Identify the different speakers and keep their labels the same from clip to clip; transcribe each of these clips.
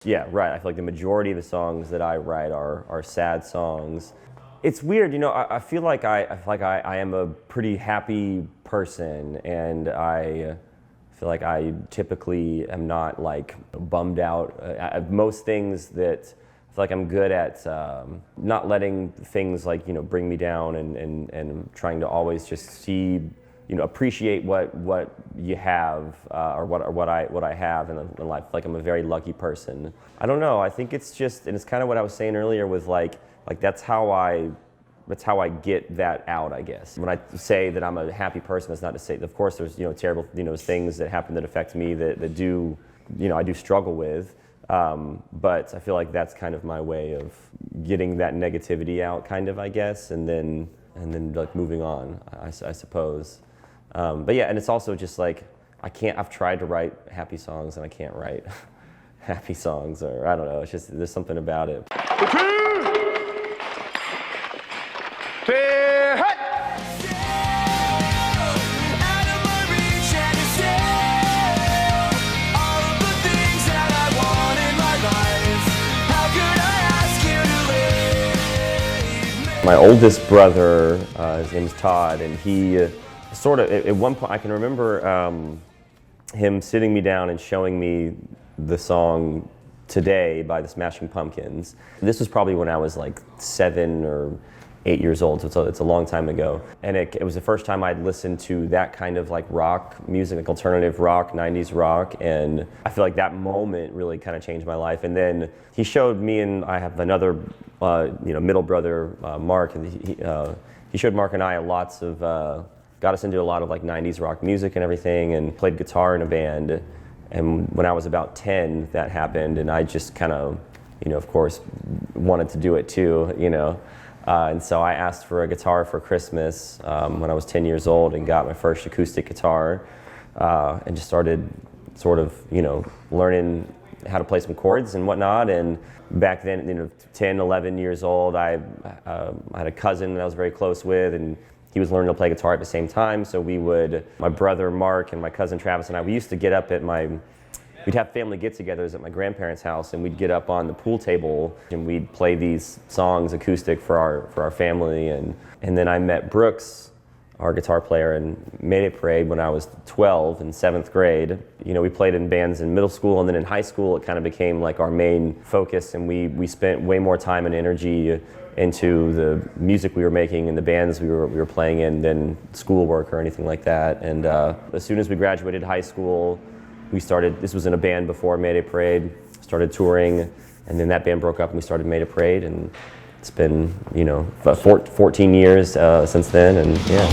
Speaker 1: Yeah, right. I feel like the majority of the songs that I write are sad songs. It's weird, you know. I feel like I am a pretty happy person, and I feel like I typically am not like bummed out. Most things that I feel like I'm good at not letting things like bring me down, and trying to always just see, appreciate what you have, or what I have in life. Like I'm a very lucky person. I don't know. I think it's just, and it's kind of what I was saying earlier with like that's how I get that out, I guess. When I say that I'm a happy person, that's not to say, of course, there's terrible things that happen that affect me that do I do struggle with. But I feel like that's kind of my way of getting that negativity out, kind of, I guess, and then like moving on, I suppose. But yeah, and it's also just like I've tried to write happy songs and I can't write happy songs, or I don't know, it's just, there's something about it. My oldest brother, his name is Todd, and he sort of, at one point, I can remember him sitting me down and showing me the song Today by the Smashing Pumpkins. This was probably when I was like 7 or 8 years old, so it's a long time ago. And it was the first time I'd listened to that kind of like rock music, like alternative rock, 90s rock, and I feel like that moment really kind of changed my life. And then he showed me, and I have another middle brother, Mark, and he showed Mark and I got us into a lot of like 90s rock music and everything, and played guitar in a band. And when I was about 10, that happened, and I just kind of, of course, wanted to do it too, and so I asked for a guitar for Christmas when I was 10 years old, and got my first acoustic guitar, and just started sort of, learning how to play some chords and whatnot. And back then, 10, 11 years old, I had a cousin that I was very close with, and he was learning to play guitar at the same time. So my brother Mark and my cousin Travis and I, we used to get up we'd have family get-togethers at my grandparents' house, and we'd get up on the pool table and we'd play these songs acoustic for our family. And then I met Brooks, our guitar player, in Mayday Parade when I was 12 in 7th grade. We played in bands in middle school, and then in high school it kind of became like our main focus, and we spent way more time and energy into the music we were making and the bands we were playing in than schoolwork or anything like that. And as soon as we graduated high school, this was in a band before Mayday Parade, started touring, and then that band broke up and we started Mayday Parade, and it's been, 14 years since then, and yeah.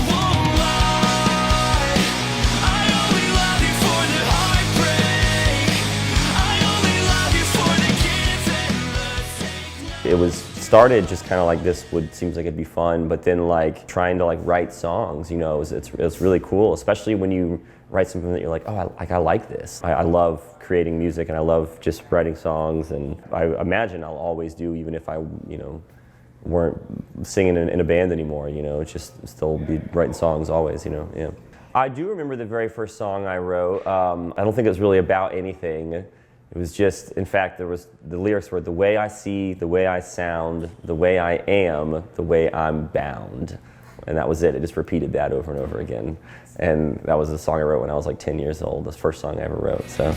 Speaker 1: It was started just kind of like seems like it'd be fun, but then like trying to like write songs, it's really cool, especially when you write something that you're like, oh, I like this. I love creating music, and I love just writing songs, and I imagine I'll always do, even if I, weren't singing in a band anymore, it's just still be writing songs always, yeah. I do remember the very first song I wrote. I don't think it was really about anything. It was just, in fact, the lyrics were, the way I see, the way I sound, the way I am, the way I'm bound. And that was it. It just repeated that over and over again. And that was a song I wrote when I was like 10 years old, the first song I ever wrote, so.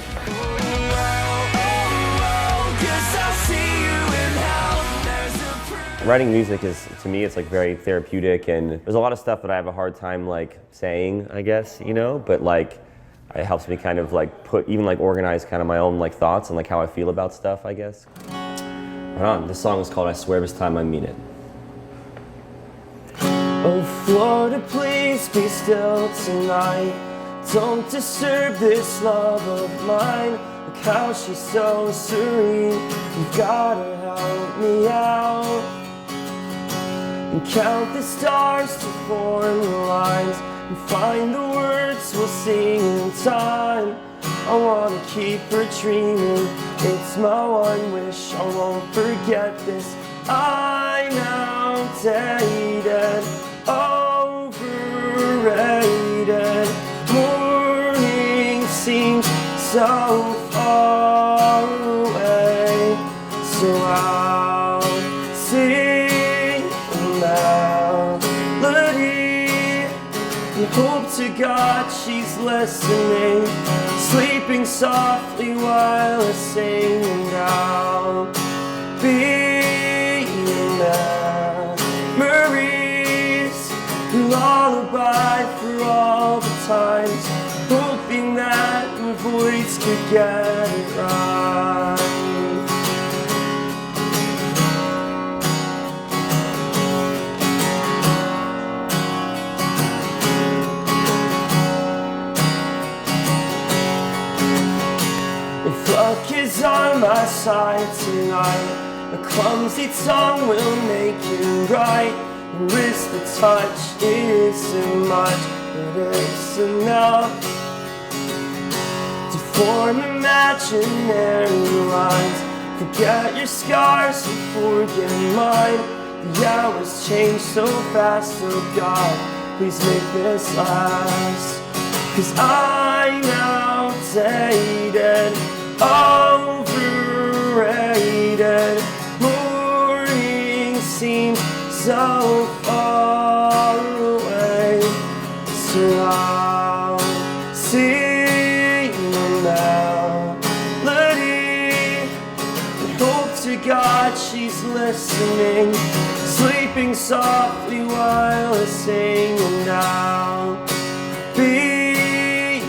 Speaker 1: Writing music is, to me, it's like very therapeutic, and there's a lot of stuff that I have a hard time like saying, I guess, but like, it helps me kind of like organize kind of my own like thoughts and like how I feel about stuff, I guess. Right on. This song is called I Swear This Time I Mean It. Oh, Florida, please be still tonight. Don't disturb this love of mine. Look how she's so serene. You gotta help me out. And count the stars to form the lines, and find the words we'll sing in time. I wanna keep her dreaming, it's my one wish, I won't forget this. I'm outdated, overrated. Morning seems so far away.
Speaker 2: So I'll sing a melody and hope to God she's listening, sleeping softly while I sing. And I'll be memories, lullaby for all the times, hoping that my voice could get it right. If luck is on my side tonight, a clumsy tongue will make it right. And risk the touch isn't much, but it's enough to form imaginary lines. Forget your scars and forget mine. The hours change so fast, oh God, please make this last. 'Cause I'm outdated, overrated. Morning seems so far away. So I'll sing a melody and hope to God she's listening, sleeping softly while I sing. And I'll be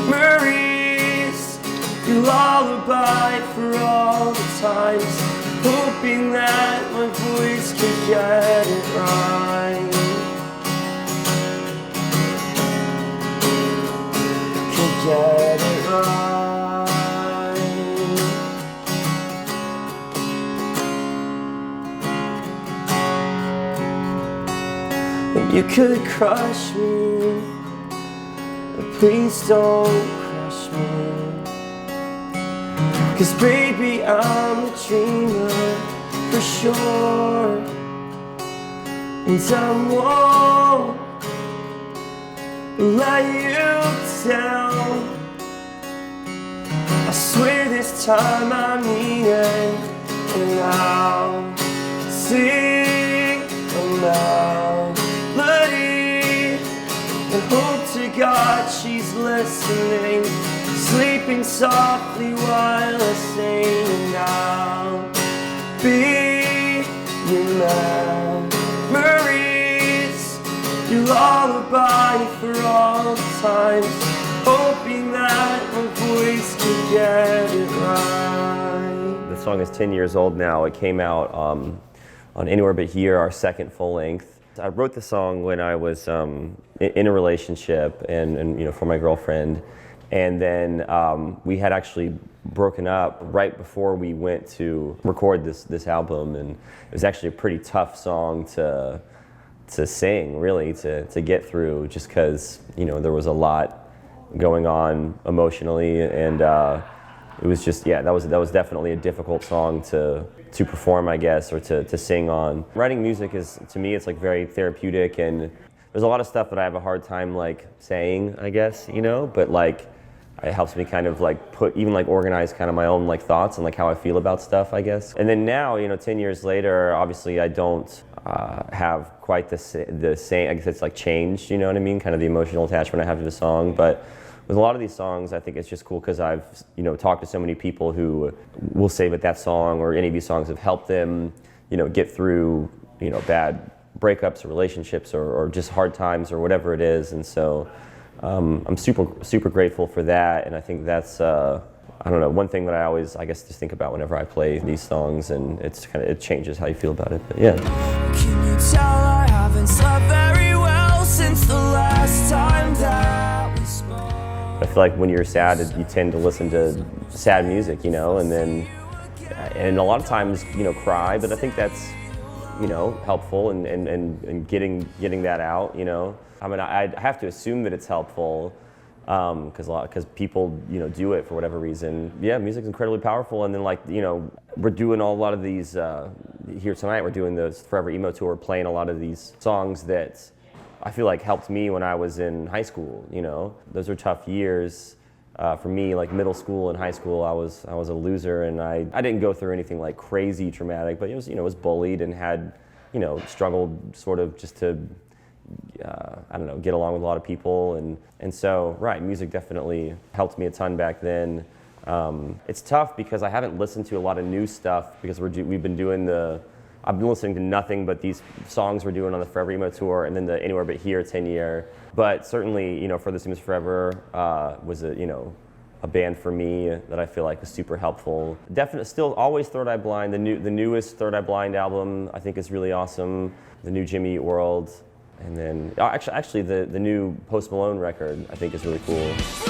Speaker 2: memories, your lullaby for all the times, hoping that my voice could get it right. Could get it right. And you could crush me, but please don't crush me. 'Cause baby, I'm a dreamer for sure, and I won't let you down. I swear this time I mean it. And I'll sing a melody and hope to God she's listening, sleeping softly while I sing. And I'll be your memories, your lullaby for all the times, hoping that my voice could get it right.
Speaker 1: The song is 10 years old now. It came out on Anywhere But Here, our second full length. I wrote the song when I was in a relationship and you know, for my girlfriend. And then we had actually broken up right before we went to record this album, and it was actually a pretty tough song to sing, really, to get through, just because, you know, there was a lot going on emotionally, and it was just, yeah, that was definitely a difficult song to perform, I guess, or to sing on. Writing music is, to me, it's like very therapeutic, and there's a lot of stuff that I have a hard time like saying, I guess, you know, but like it helps me kind of like organize kind of my own like thoughts and like how I feel about stuff, I guess. And then now, you know, 10 years later, obviously I don't have quite the same, I guess it's like changed, you know what I mean? Kind of the emotional attachment I have to the song. But with a lot of these songs, I think it's just cool because I've, you know, talked to so many people who will say that song or any of these songs have helped them, you know, get through, you know, bad breakups or relationships or just hard times or whatever it is. And so I'm super grateful for that, and I think that's I don't know, one thing that I always, I guess, just think about whenever I play these songs, and it changes how you feel about it. But yeah.
Speaker 2: Can you tell I haven't slept very well since the last time that we spoke?
Speaker 1: I feel like when you're sad, you tend to listen to sad music, you know, and a lot of times, you know, cry. But I think that's, you know, helpful and getting that out, you know. I mean, I have to assume that it's helpful because people, you know, do it for whatever reason. Yeah, music's incredibly powerful, and then like, you know, we're doing a lot of these here tonight. We're doing the Forever Emo Tour, playing a lot of these songs that I feel like helped me when I was in high school. You know, those are tough years, For me, like middle school and high school, I was a loser, and I didn't go through anything like crazy traumatic, but it was, was bullied and had, struggled sort of just to, I don't know, get along with a lot of people, and so, right, music definitely helped me a ton back then. It's tough because I haven't listened to a lot of new stuff because we've been doing I've been listening to nothing but these songs we're doing on the Forever Emo tour, and then the Anywhere But Here 10-year. But certainly, For This Is Forever was a band for me that I feel like was super helpful. Definitely, still always Third Eye Blind. The newest Third Eye Blind album I think is really awesome. The new Jimmy Eat World, and then actually the new Post Malone record I think is really cool.